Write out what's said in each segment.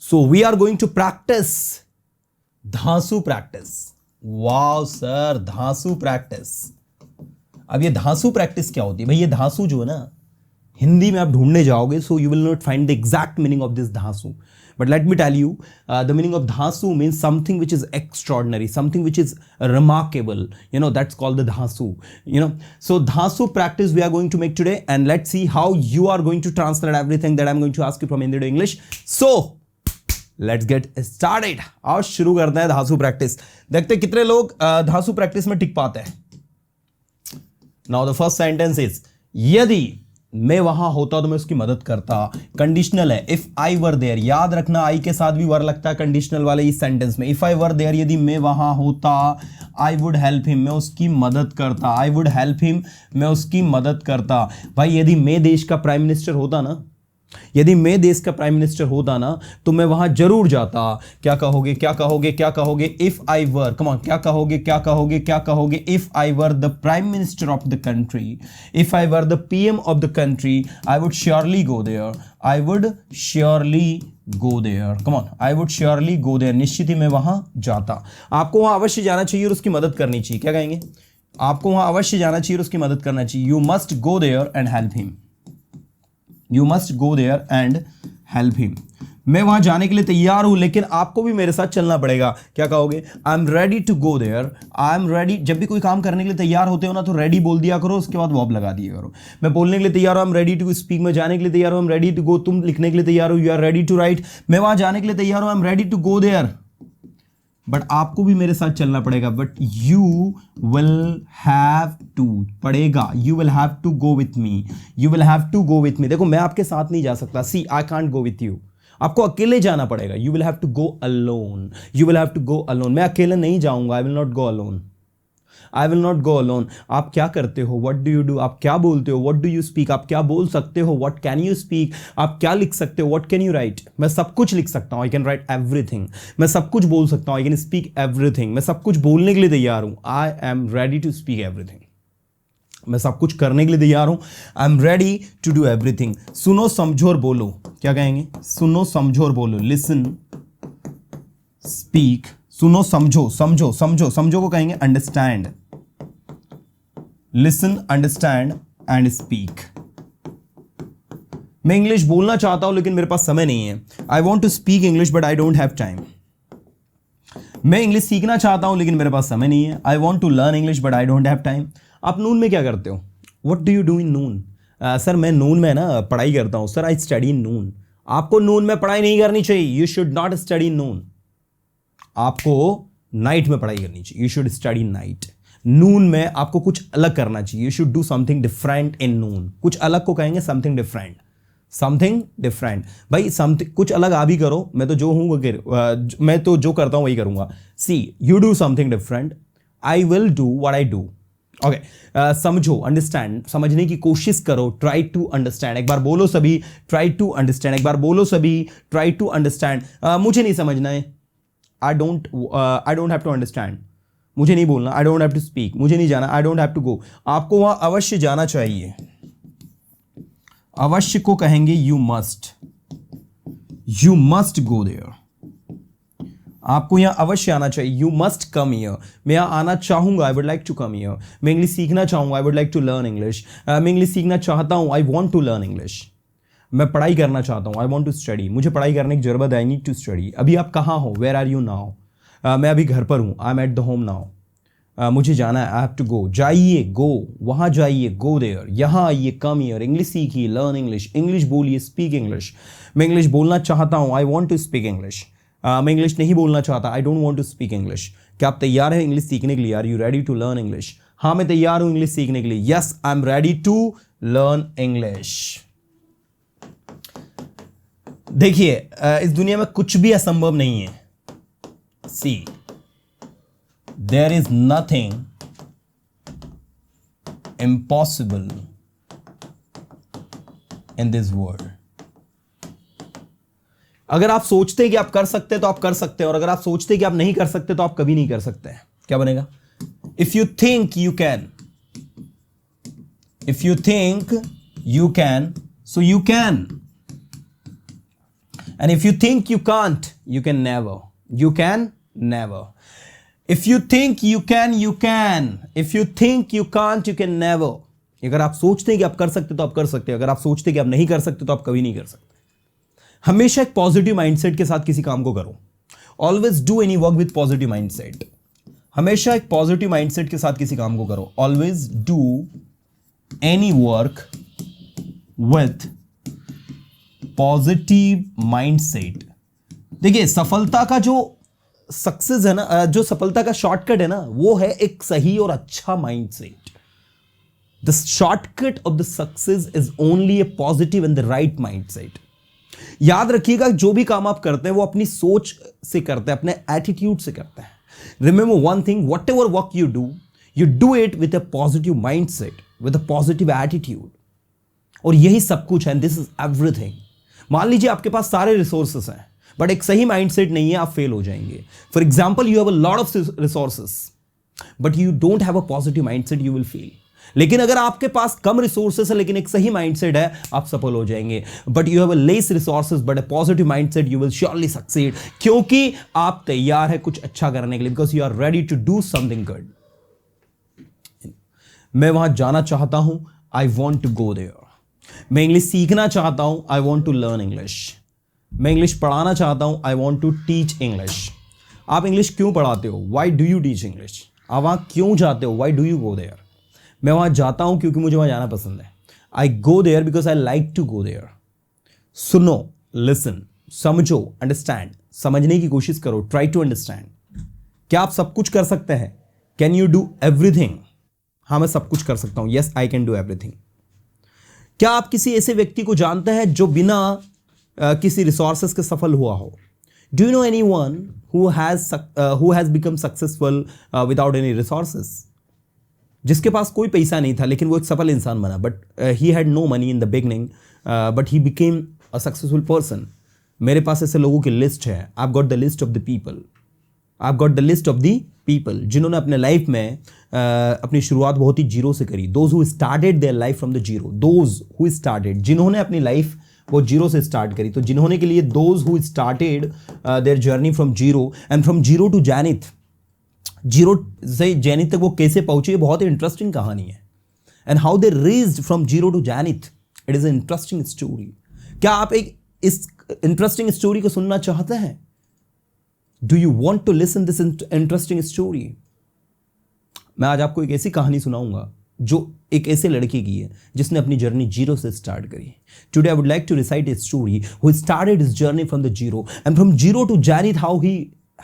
So we are going to practice धांसू practice. Wow sir, धांसू practice. अब ये धांसू प्रैक्टिस क्या होती है भाई? ये धांसू जो है ना, हिंदी में आप ढूंढने जाओगे so you will not find the exact meaning of this धांसू. But let me tell you, the meaning of dhasu means something which is extraordinary, something which is remarkable. You know, that's called the dhasu. You know, so dhasu practice we are going to make today, and let's see how you are going to translate everything that I'm going to ask you from Hindi to English. So, let's get started. आओ शुरू करते हैं धांसू practice. देखते हैं कितने लोग धांसू practice में टिक पाते हैं. Now the first sentence is, यदि मैं वहां होता तो मैं उसकी मदद करता. कंडीशनल है. इफ आई वर देयर, याद रखना आई के साथ भी वर लगता है कंडीशनल वाले इस सेंटेंस में. इफ आई वर देयर, यदि मैं वहां होता, आई वुड हेल्प हिम, मैं उसकी मदद करता. आई वुड हेल्प हिम, मैं उसकी मदद करता. भाई यदि मैं देश का प्राइम मिनिस्टर होता ना, यदि मैं देश का प्राइम मिनिस्टर होता ना, तो मैं वहां जरूर जाता. क्या कहोगे, क्या कहोगे, क्या कहोगे? If I were, come on, क्या कहोगे, क्या कहोगे, क्या कहोगे? If I were the prime minister of the country, if I were the PM of the country, I would surely go there. I would surely go there. Come on, I would surely go there. निश्चित ही मैं वहां जाता. आपको वहां अवश्य जाना चाहिए और उसकी मदद करनी चाहिए. क्या कहेंगे? आपको वहां अवश्य जाना चाहिए और उसकी मदद करना चाहिए. You must go there and help him. You must go there and help him. मैं वहां जाने के लिए तैयार हूं, लेकिन आपको भी मेरे साथ चलना पड़ेगा. क्या कहोगे? I am ready to go there. I am ready. जब भी कोई काम करने के लिए तैयार होते हो ना, तो रेडी बोल दिया करो, उसके बाद वर्ब लगा दिया करो. मैं बोलने के लिए तैयार हूं, I am ready to speak. मैं जाने के लिए तैयार हूं, I am ready to go. तुम लिखने के लिए तैयार हो, you are ready to write. मैं वहां जाने के लिए तैयार हूं, I am ready to go there. But आपको भी मेरे साथ चलना पड़ेगा. But you will have to, पड़ेगा. You will have to go with me. You will have to go with मी. देखो, मैं आपके साथ नहीं जा सकता. See, I can't go with you. आपको अकेले जाना पड़ेगा. You will have to go alone. You will have to go alone. मैं अकेले नहीं जाऊंगा. I will not go alone. I will not go alone. आप क्या करते हो? What do you do? आप क्या बोलते हो? What do you speak? आप क्या बोल सकते हो? What can you speak? आप क्या लिख सकते हो? What can you write? मैं सब कुछ लिख सकता हूं. I can write everything. मैं सब कुछ बोल सकता हूं. I can speak everything. मैं सब कुछ बोलने के लिए तैयार हूं. I am ready to speak everything. मैं सब कुछ करने के लिए तैयार हूं. I am ready to do everything. सुनो, समझो और बोलो. क्या कहेंगे? सुनो, समझो और बोलो. Listen, speak. सुनो, समझो. समझो, समझो, समझो को कहेंगे understand. Listen, understand and speak. मैं इंग्लिश बोलना चाहता हूं, लेकिन मेरे पास समय नहीं है. I want to speak English but I don't have time. मैं इंग्लिश सीखना चाहता हूं, लेकिन मेरे पास समय नहीं है. I want to learn English but I don't have time. आप नून में क्या करते हो? What do you do in noon? Sir, मैं नून में ना पढ़ाई करता हूं. Sir, I study in noon. आपको नून में पढ़ाई नहीं करनी चाहिए. You should not study in noon. आपको नाइट में पढ़ाई करनी चाहिए. You should study night. Noon में आपको कुछ अलग करना चाहिए. You should do something different in noon. कुछ अलग को कहेंगे समथिंग डिफरेंट. Something different. भाई समथिंग, कुछ अलग आप ही करो. मैं तो जो हूं मैं तो जो करता हूं वही करूंगा. See, you do something different. I will do what I do. Okay. समझो, अंडरस्टैंड. समझने की कोशिश करो. Try to understand. एक बार बोलो सभी, ट्राई टू अंडरस्टैंड. एक बार बोलो सभी, ट्राई टू अंडरस्टैंड. मुझे नहीं समझना है. I don't have to understand. मुझे नहीं बोलना. I don't have to speak. मुझे नहीं जाना. I don't have to go. आपको वहां अवश्य जाना चाहिए. अवश्य को कहेंगे you must. You must go there. आपको यहां अवश्य आना चाहिए. You must come here. मैं यहां आना चाहूंगा. I would like to come here. मैं इंग्लिश सीखना चाहूंगा. I would like to learn English. मैं इंग्लिश सीखना चाहता हूं. I want to learn English. मैं पढ़ाई करना चाहता हूं. I want to study. मुझे पढ़ाई करने की जरूरत है. I need to study. अभी आप कहाँ हो? Where are you now? मैं अभी घर पर हूं. I am at the home now. मुझे जाना है. I have to go. जाइए, गो. वहां जाइए, गो देयर. यहां आइए, कम हियर. इंग्लिश सीखिए, लर्न इंग्लिश. इंग्लिश बोलिए, स्पीक इंग्लिश. मैं इंग्लिश बोलना चाहता हूं. I want to speak English. मैं इंग्लिश नहीं बोलना चाहता. I don't want to speak English. क्या आप तैयार हैं इंग्लिश सीखने के लिए? Are you ready to learn English? हाँ, मैं तैयार हूं इंग्लिश सीखने के लिए. Yes, I am ready to learn English. देखिए, इस दुनिया में कुछ भी असंभव नहीं है. सी, there is nothing impossible in this world. अगर आप सोचते हैं कि आप कर सकते हैं तो आप कर सकते हैं, और अगर आप सोचते हैं कि आप नहीं कर सकते तो आप कभी नहीं कर सकते हैं. क्या बनेगा? If you think you can. If you think you can, so you can. And if you think you can't, you can never. You can never. If you think you can, you can. If you think you can't, you can never. अगर आप सोचते हैं कि आप कर सकते तो आप कर सकते हैं, अगर आप सोचते हैं कि आप नहीं कर सकते तो आप कभी नहीं कर सकते. हमेशा एक पॉजिटिव माइंडसेट के साथ किसी काम को करो. Always do any work with positive mindset. हमेशा एक पॉजिटिव माइंडसेट के साथ किसी काम को करो. Always do any work with positive mindset. देखिए, सफलता का जो सक्सेस है ना, जो सफलता का शॉर्टकट है ना, वो है एक सही और अच्छा mindset. The shortcut of the success is only A positive and the right mindset. याद रखिएगा, जो भी काम आप करते हैं वो अपनी सोच से करते हैं, अपने एटीट्यूड से करते हैं. Remember one thing, what ever work you do it with a positive mindset, with a positive attitude. और यही सब कुछ है. This is everything. मान लीजिए आपके पास सारे रिसोर्सेस हैं, बट एक सही माइंडसेट नहीं है, आप फेल हो जाएंगे. For example, you have a lot of resources but you don't have a positive mindset, you will fail. लेकिन अगर आपके पास कम रिसोर्सेस है लेकिन एक सही माइंडसेट है, आप सफल हो जाएंगे. But you have a less resources but a positive mindset, you will surely succeed. क्योंकि आप तैयार है कुछ अच्छा करने के लिए, because you are ready to do something good. मैं वहां जाना चाहता हूं, I want to go there. मैं इंग्लिश सीखना चाहता हूं, I want to learn English. मैं इंग्लिश पढ़ाना चाहता हूं, I want to teach English. आप इंग्लिश क्यों पढ़ाते हो? Why do you teach English? आप वहां क्यों जाते हो? Why do you go there? मैं वहां जाता हूं क्योंकि मुझे वहां जाना पसंद है. I go there because I like to go there. सुनो, लिसन, समझो, अंडरस्टैंड. समझने की कोशिश करो, ट्राई टू अंडरस्टैंड. क्या आप सब कुछ कर सकते हैं? Can you do everything? हाँ, मैं सब कुछ कर सकता हूं. Yes, I can do everything. क्या आप किसी ऐसे व्यक्ति को जानते हैं जो बिना किसी रिसोर्सेस के सफल हुआ हो? Do you know anyone who has become successful without any resources? जिसके पास कोई पैसा नहीं था लेकिन वो एक सफल इंसान बना. But he had no money in the beginning, but he became a successful person. मेरे पास ऐसे लोगों की लिस्ट है. I have got the list of the people. I have got the list of the people जिन्होंने अपने life में अपनी शुरुआत बहुत ही जीरो से करी. Those who started their life from the zero. Those who started, जिन्होंने अपनी लाइफ वो जीरो से स्टार्ट करी. तो जिन्होंने के लिए those who started their journey from zero and from zero to zenith. Zero से जैनिथ तक वो कैसे पहुंचे, ये बहुत ही इंटरेस्टिंग कहानी है. And how they raised from zero to zenith, it is an interesting story. क्या आप एक इस इंटरेस्टिंग स्टोरी को सुनना चाहते हैं? Do you want to listen this interesting story? मैं आज आपको एक ऐसी कहानी सुनाऊंगा जो एक ऐसे लड़के की है जिसने अपनी जर्नी जीरो से स्टार्ट करी. Today I would like to recite a story who started his journey from the zero and from zero to zenith, how he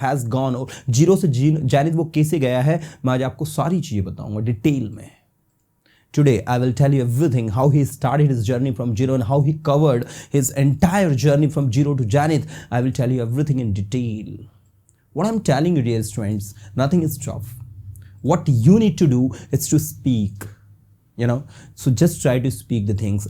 has gone. और जीरो से जैनिथ वो कैसे गया है, मैं आज आपको सारी चीजें बताऊंगा डिटेल में. Today, I will tell you everything, how he started his journey from zero and how he covered his entire journey from zero to Janith. I will tell you everything in detail. What I'm telling you, dear friends, nothing is tough. What you need to do is to speak, so just try to speak the things.